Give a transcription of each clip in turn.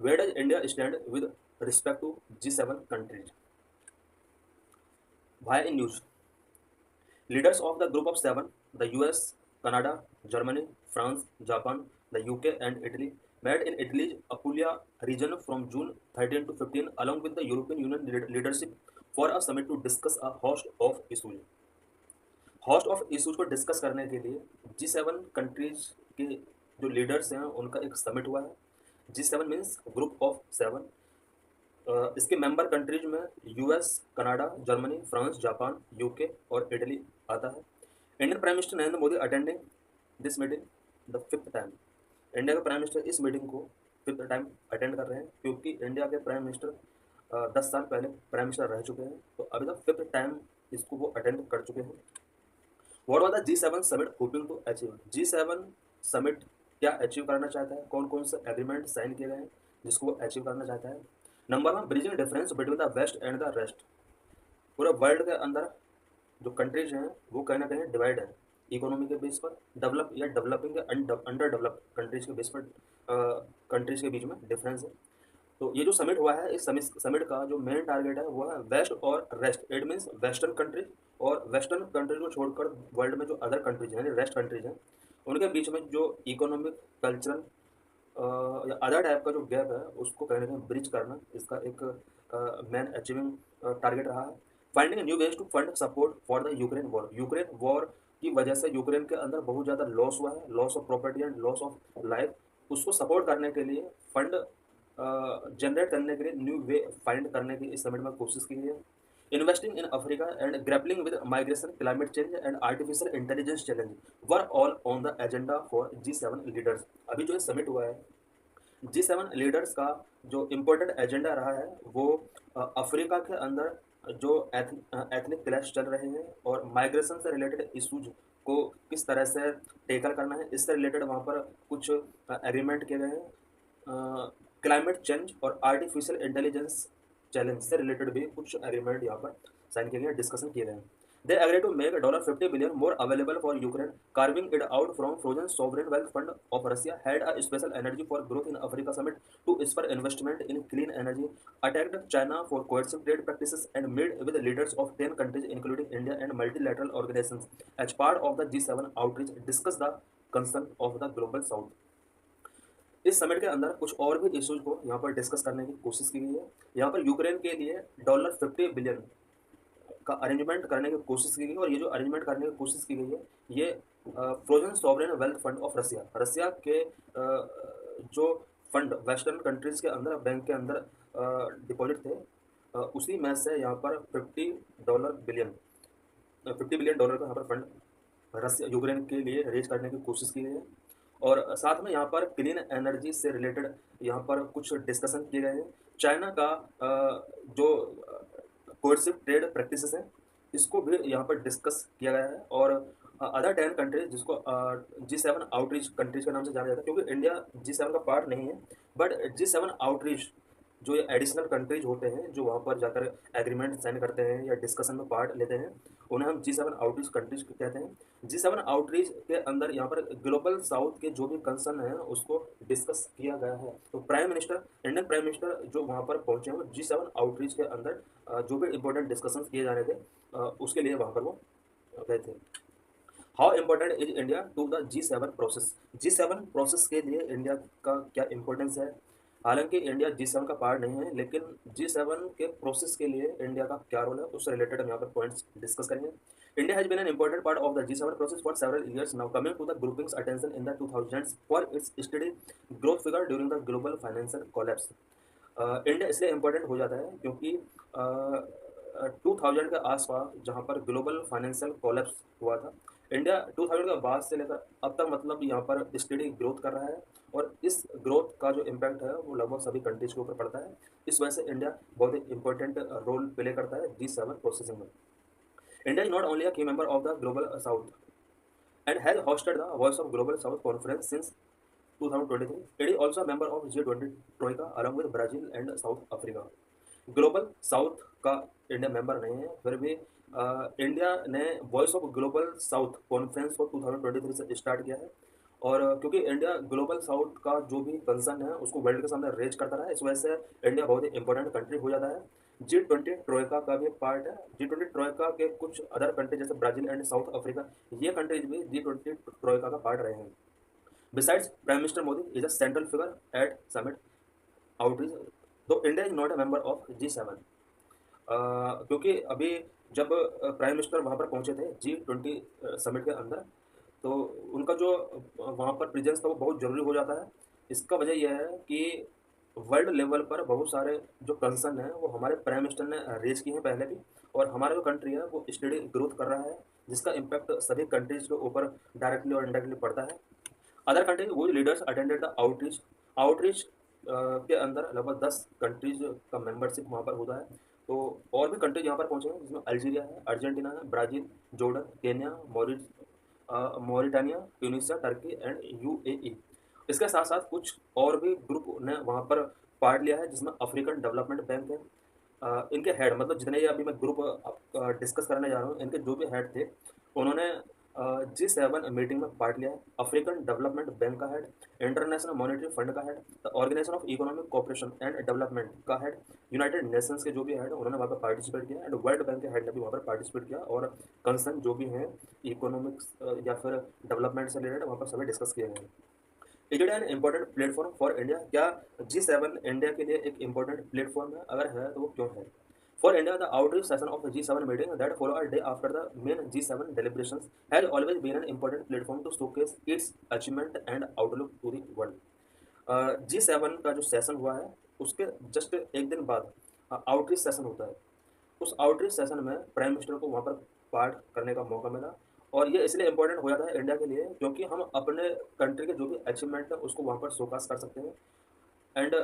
Where does India stand with respect to G7 countries? Via in news, leaders of the Group of Seven, the US, Canada, Germany, France, Japan, the UK, and Italy, met in Italy's Apulia region from June 13 to 15, along with the European Union leadership for a summit to discuss a host of issues. Host of issues को discuss करने के लिए G7 countries के जो leaders हैं उनका एक summit हुआ है। G7 means group of seven. इसके मेंबर कंट्रीज में US, Canada, Germany, France, Japan, UK और इटली आता है। Indian prime minister Narendra Modi attending this meeting the fifth time. India के प्राइम मिनिस्टर इस मीटिंग को फिफ्थ टाइम अटेंड कर रहे हैं, क्योंकि इंडिया के प्राइम मिनिस्टर 10 साल पहले प्राइम मिनिस्टर रह चुके हैं, तो अभी तक फिफ्थ टाइम इसको वो अटेंड कर चुके हैं। What was the G7 summit hoping to achieve? G7 summit क्या अचीव करना चाहता है? कौन कौन से एग्रीमेंट साइन किए गए हैं जिसको वो अचीव करना चाहता है? Number one, bridging difference between the west and the rest. पूरे वर्ल्ड के अंदर जो कंट्रीज हैं वो कहीं ना कहीं डिवाइड है इकोनॉमी के बेस पर। डेवलप या डेवलपिंग या अंडर डेवलप्ड कंट्रीज के बेस पर कंट्रीज के बीच में डिफरेंस है। तो ये जो समिट हुआ है, इस समिट का जो मेन टारगेट है वो है वेस्ट और rest. It means western countries और वेस्टर्न कंट्रीज को छोड़कर वर्ल्ड में जो अदर कंट्रीज हैं, रेस्ट कंट्रीज हैं, उनके बीच में जो इकोनॉमिक, कल्चरल या अदर टाइप का जो गैप है उसको कहीं ना कहीं ब्रिज करना इसका एक मेन अचीविंग टारगेट रहा है। Finding new ways to fund support for the Ukraine war. Ukraine war की वजह से यूक्रेन के अंदर बहुत ज़्यादा लॉस हुआ है, loss of property and loss of life. उसको सपोर्ट करने के लिए फंड जनरेट करने के लिए न्यू वे फाइंड करने की इस समिट में कोशिश की गई है। Investing in Africa and grappling with migration, climate change and artificial intelligence challenge were all on the agenda for G7 leaders. अभी जो ये समिट हुआ है, G7 लीडर्स का जो इम्पोर्टेंट एजेंडा रहा है वो अफ्रीका के अंदर जो एथनिक क्लैश चल रहे हैं और माइग्रेशन से रिलेटेड इशूज को किस तरह से टेकल करना है, इससे रिलेटेड वहाँ पर कुछ एग्रीमेंट किए गए हैं। क्लाइमेट चेंज और आर्टिफिशियल इंटेलिजेंस चैलेंज से रिलेटेड भी कुछ एग्रीमेंट यहाँ पर साइन किए गए हैं, डिस्कशन किए गए हैं। They agreed to make $50 billion more available for Ukraine, carving it out from frozen sovereign wealth fund of Russia. Had a special energy for growth in Africa summit to spur investment in clean energy. Attacked China for coercive trade practices and met with leaders of 10 countries, including India and multilateral organizations, as part of the G7 outreach. Discuss the concern of the global south. इस summit के अंदर कुछ और भी issues को यहाँ पर discuss करने की कोशिश की गई है। यहाँ पर यूक्रेन के लिए $50 बिलियन का अरेंजमेंट करने की कोशिश की गई है, और ये जो अरेंजमेंट करने की कोशिश की गई है ये frozen sovereign wealth fund of Russia, Russia के जो फंड वेस्टर्न कंट्रीज के अंदर बैंक के अंदर डिपॉजिट थे, उसी में से यहाँ पर $50 बिलियन का यहाँ पर फंड रसिया यूक्रेन के लिए रेज करने की कोशिश की गई है। और साथ में यहाँ पर क्लीन एनर्जी से रिलेटेड यहाँ पर कुछ डिस्कशन किए गए हैं। चाइना का जो कोर्सिव ट्रेड प्रैक्टिसेस हैं इसको भी यहाँ पर डिस्कस किया गया है। और अदर 10 कंट्रीज जिसको G7 आउटरीच कंट्रीज के नाम से जाना जाता है, क्योंकि इंडिया G7 का पार्ट नहीं है, बट G7 आउटरीच जो ये एडिशनल कंट्रीज होते हैं जो वहाँ पर जाकर एग्रीमेंट साइन करते हैं या डिस्कशन में पार्ट लेते हैं, उन्हें हम G7 आउटरीच कंट्रीज कहते हैं। G7 आउटरीच के अंदर यहाँ पर ग्लोबल साउथ के जो भी कंसर्न है उसको डिस्कस किया गया है। तो prime minister, Indian prime minister जो वहाँ पर पहुँचे हैं वो G7 आउटरीच के अंदर जो भी इंपॉर्टेंट डिस्कशन किए जाने थे उसके लिए वहाँ पर वो गए थे। How important is India to the G7 process? G7 process के लिए इंडिया का क्या इम्पोर्टेंस है? हालांकि इंडिया G7 का पार्ट नहीं है, लेकिन G7 के प्रोसेस के लिए इंडिया का क्या रोल है उससे रिलेटेड हम यहाँ पर पॉइंट्स डिस्कस करेंगे। India has been an important part of the G7 process for several years now, coming to the grouping's attention in the 2000s for its steady growth figure during the global financial collapse. India इसलिए important हो जाता है क्योंकि 2000 के आसपास जहाँ पर global financial collapse हुआ था, इंडिया 2000 के बाद से लेकर अब तक मतलब यहाँ पर स्टडी ग्रोथ कर रहा है, और इस ग्रोथ का जो इम्पैक्ट है वो लगभग सभी कंट्रीज के ऊपर पड़ता है। इस वजह से इंडिया बहुत ही इंपॉर्टेंट रोल प्ले करता है G7 प्रोसेसिंग में। India is not only a key member of the global south and has hosted the Voice of Global South conference since 2023. It is also a member of G20 Troika along with Brazil and South Africa. Global south का India member नहीं है, फिर भी India ने voice of global south conference को 2023 से start किया है, और क्योंकि इंडिया ग्लोबल साउथ का जो भी कंसर्न है उसको वर्ल्ड के सामने रेज करता रहा है, इस वजह से इंडिया बहुत ही इंपॉर्टेंट कंट्री हो जाता है। G20 ट्रोइका का भी एक पार्ट है। G20 ट्रोइका के कुछ अदर कंट्री जैसे ब्राजील एंड साउथ अफ्रीका, ये कंट्रीज भी G20 ट्रोइका का पार्ट रहे हैं। Besides prime minister Modi is a central figure at summit outreach, though India is not a member of G7। क्योंकि अभी जब प्राइम मिनिस्टर वहाँ पर पहुँचे थे G20 समिट के अंदर, तो उनका जो वहाँ पर प्रेजेंस था वो बहुत ज़रूरी हो जाता है। इसका वजह यह है कि वर्ल्ड लेवल पर बहुत सारे जो कंसर्न हैं वो हमारे प्राइम मिनिस्टर ने रेज किए हैं पहले भी, और हमारा जो कंट्री है वो स्टडी ग्रोथ कर रहा है, जिसका इम्पैक्ट सभी कंट्रीज के ऊपर डायरेक्टली और इनडायरेक्टली पड़ता है। अदर कंट्रीज वो leaders attended the outreach. Outreach के अंदर लगभग 10 कंट्रीज का मेंबरशिप वहाँ पर होता है। तो और भी कंट्रीज यहाँ पर पहुँचे हैं, जिसमें अल्जीरिया है, अर्जेंटीना है, Brazil, Jordan, Kenya, Mauritania, Tunisia, Turkey and UAE. इसके साथ साथ कुछ और भी ग्रुप ने वहाँ पर पार्ट लिया है, जिसमें अफ्रीकन डेवलपमेंट बैंक है। इनके हेड, मतलब जितने ये अभी मैं ग्रुप डिस्कस करने जा रहा हूँ, इनके जो भी हेड थे उन्होंने G7 मीटिंग में पार्ट लिया है। अफ्रीकन डेवलपमेंट बैंक का हेड, इंटरनेशनल मॉनेटरी फंड का head, the Organisation of Economic Cooperation and Development का हेड, यूनाइटेड नेशंस के जो भी हेड उन्होंने वहाँ पर पार्टिसिपेट किया, एंड वर्ल्ड बैंक के हेड ने भी वहाँ पर पार्टिसिपेट किया, और कंसर्न जो भी हैं इकोनॉमिक्स या फिर डेवलपमेंट से रिलेटेड वहाँ पर सभी डिस्कस किए गए हैं। Is it N important platform for India? क्या G7 इंडिया के लिए एक इम्पोर्टेंट प्लेटफॉर्म है? अगर है तो वो क्यों है? For India the outreach session of G7 meeting that follow a day after the main G7 deliberations has always been an important platform to showcase its achievement and outlook to the world. G7 का जो session हुआ है उसके just एक दिन बाद outreach session होता है। उस आउटरीच सेशन में प्राइम मिनिस्टर को वहाँ पर पार्ट करने का मौका मिला, और ये इसलिए इम्पोर्टेंट हो जाता है इंडिया के लिए क्योंकि हम अपने कंट्री के जो भी अचीवमेंट है उसको वहाँ पर शोकास कर सकते हैं, एंड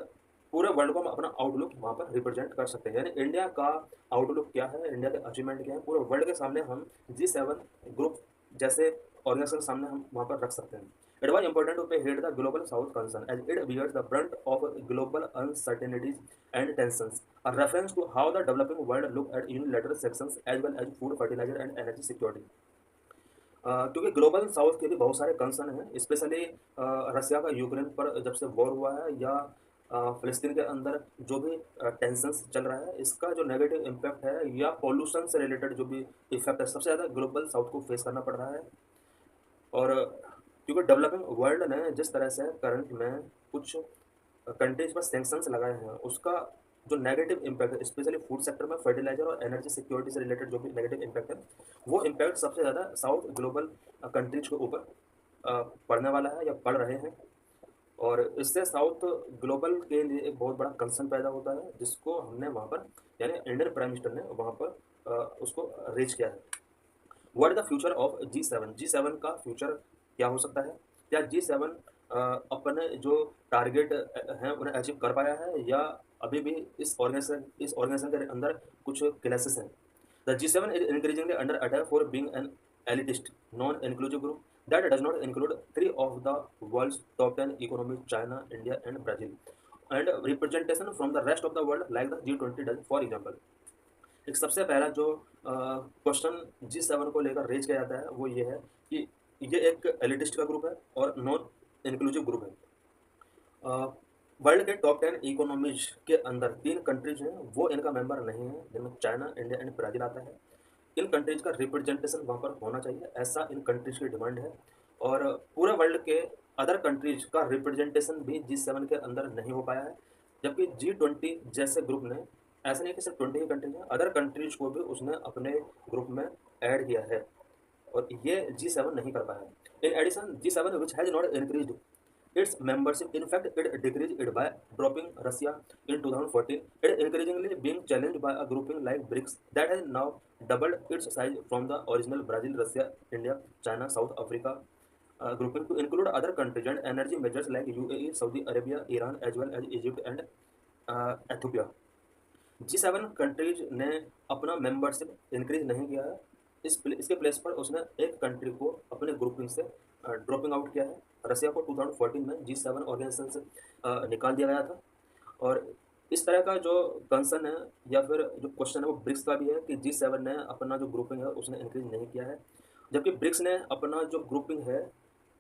पूरे वर्ल्ड को हम अपना आउटलुक वहाँ पर रिप्रेजेंट कर सकते हैं। यानी इंडिया का आउटलुक क्या है, इंडिया के अचीवमेंट क्या है, पूरे वर्ल्ड के सामने हम G7 ग्रुप जैसे ऑर्गेनाइजेशन के सामने हम वहाँ पर रख सकते हैं। It was important to pay heed the global south concern as it bears the brunt of global uncertainties and tensions, a reference to how the developing world look at unilateral sections as well as food, fertilizer and energy security। क्योंकि global south के भी बहुत सारे concern हैं, specially रसिया का Ukraine पर जब से वॉर हुआ है, या फ़लस्तीन के अंदर जो भी टेंशन्स चल रहा है, इसका जो नेगेटिव इम्पैक्ट है, या पॉल्यूशन से रिलेटेड जो भी इफेक्ट है, सबसे ज़्यादा ग्लोबल साउथ को फेस करना पड़ रहा है। और क्योंकि डेवलपिंग वर्ल्ड ने जिस तरह से करंट में कुछ कंट्रीज पर सेंक्शंस लगाए हैं, उसका जो नेगेटिव इम्पैक्ट है, स्पेशली फूड सेक्टर में फर्टिलाइजर और एनर्जी सिक्योरिटी से रिलेटेड जो भी नेगेटिव इम्पैक्ट है, वो इम्पैक्ट सबसे ज़्यादा साउथ ग्लोबल कंट्रीज के ऊपर पड़ने वाला है या पड़ रहे हैं। और इससे साउथ ग्लोबल के लिए एक बहुत बड़ा कंसर्न पैदा होता है, जिसको हमने वहाँ पर, यानी इंडियन प्राइम मिनिस्टर ने वहाँ पर उसको रेज किया है। What is the future of G7? G7 का फ्यूचर क्या हो सकता है? क्या G7 अपने जो टारगेट हैं उन्हें अचीव कर पाया है, या अभी भी इस ऑर्गेनाइजेशन के अंदर कुछ क्लैशेस हैं? The G7 is increasingly under attack for being an elitist, non-inclusive group that does not include three of the world's top 10 economies, China, India, and Brazil, and representation from the rest of the world like the G20 does, for example। एक सबसे पहला जो question G7 को लेकर raise किया जाता है वो ये है कि ये एक एलिटिस्ट का ग्रुप है और नॉन इंक्लूसिव ग्रुप है। वर्ल्ड के टॉप 10 इकोनॉमीज के अंदर 3 कंट्रीज हैं वो इनका मेंबर नहीं है, जिनमें चाइना, इंडिया एंड ब्राज़ील आता है। इन कंट्रीज का रिप्रेजेंटेशन वहाँ पर होना चाहिए, ऐसा इन कंट्रीज की डिमांड है। और पूरे वर्ल्ड के अदर कंट्रीज का रिप्रेजेंटेशन भी G7 के अंदर नहीं हो पाया है, जबकि G20 जैसे ग्रुप ने, ऐसा नहीं कि सिर्फ 20 ही कंट्रीज हैं, अदर कंट्रीज को भी उसने अपने ग्रुप में ऐड किया है, और ये G7 नहीं कर पाया है। In addition G7 which has not increased its membership, in fact it decreased it by dropping Russia in 2014, it increasingly being challenged by a grouping like BRICS that has now doubled its size from the original Brazil, Russia, India, China, South Africa grouping to include other countries and energy majors like UAE, Saudi Arabia, Iran as well as Egypt and Ethiopia। G7 countries ने अपना membership increase नहीं किया है, इसके place पर उसने एक country को अपने ग्रुपिंग से ड्रॉपिंग आउट किया है। रसिया को 2014 में G7 ऑर्गेनाइजेशन से निकाल दिया गया था। और इस तरह का जो कंसर्न है या फिर जो क्वेश्चन है वो ब्रिक्स का भी है कि G7 ने अपना जो ग्रुपिंग है उसने इंक्रीज नहीं किया है, जबकि ब्रिक्स ने अपना जो ग्रुपिंग है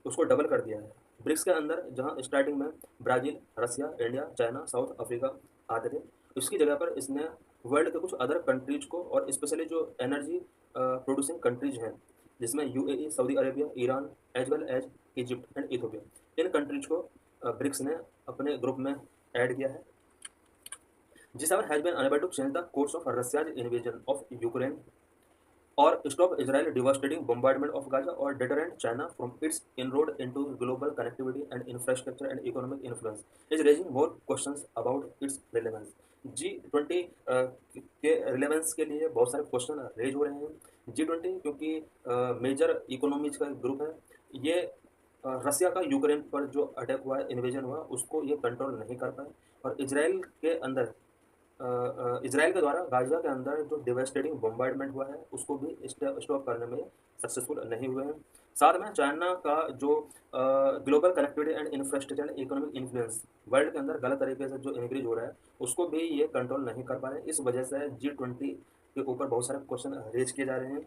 उसको डबल कर दिया है। ब्रिक्स के अंदर जहाँ स्टार्टिंग में ब्राज़ील, रसिया, इंडिया, चाइना, साउथ अफ्रीका आते थे, उसकी जगह पर इसने वर्ल्ड के कुछ अदर कंट्रीज़ को और स्पेशली जो एनर्जी प्रोड्यूसिंग कंट्रीज़ हैं, जिसमें UAE, Saudi Arabia, Iran as well as Egypt and Ethiopia, इन कंट्रीज़ को ब्रिक्स ने अपने ग्रुप में ऐड किया है। G7 has been unable to change the course of Russia's invasion of Ukraine or stop Israel's devastating bombardment of Gaza or deterrent China from its inroad into global connectivity and infrastructure and economic influence, is raising more questions about its relevance. G20 के relevance के लिए बहुत सारे question raise हो रहे हैं। G20 क्योंकि major economies का ग्रुप है, ये रसिया का यूक्रेन पर जो अटैक हुआ, इन्वेजन हुआ, उसको ये कंट्रोल नहीं कर पाए, और इसराइल के अंदर इसराइल के द्वारा गाजा के अंदर जो डिवास्टेटिंग बम्बार्डमेंट हुआ है उसको भी स्टॉप करने में सक्सेसफुल नहीं हुए हैं। साथ में चाइना का जो global connectivity and infrastructure and economic influence world के अंदर गलत तरीके से जो इंक्रीज हो रहा है, उसको भी ये कंट्रोल नहीं कर पा रहे हैं। इस वजह से G20 के ऊपर बहुत सारे क्वेश्चन रेज किए जा रहे हैं।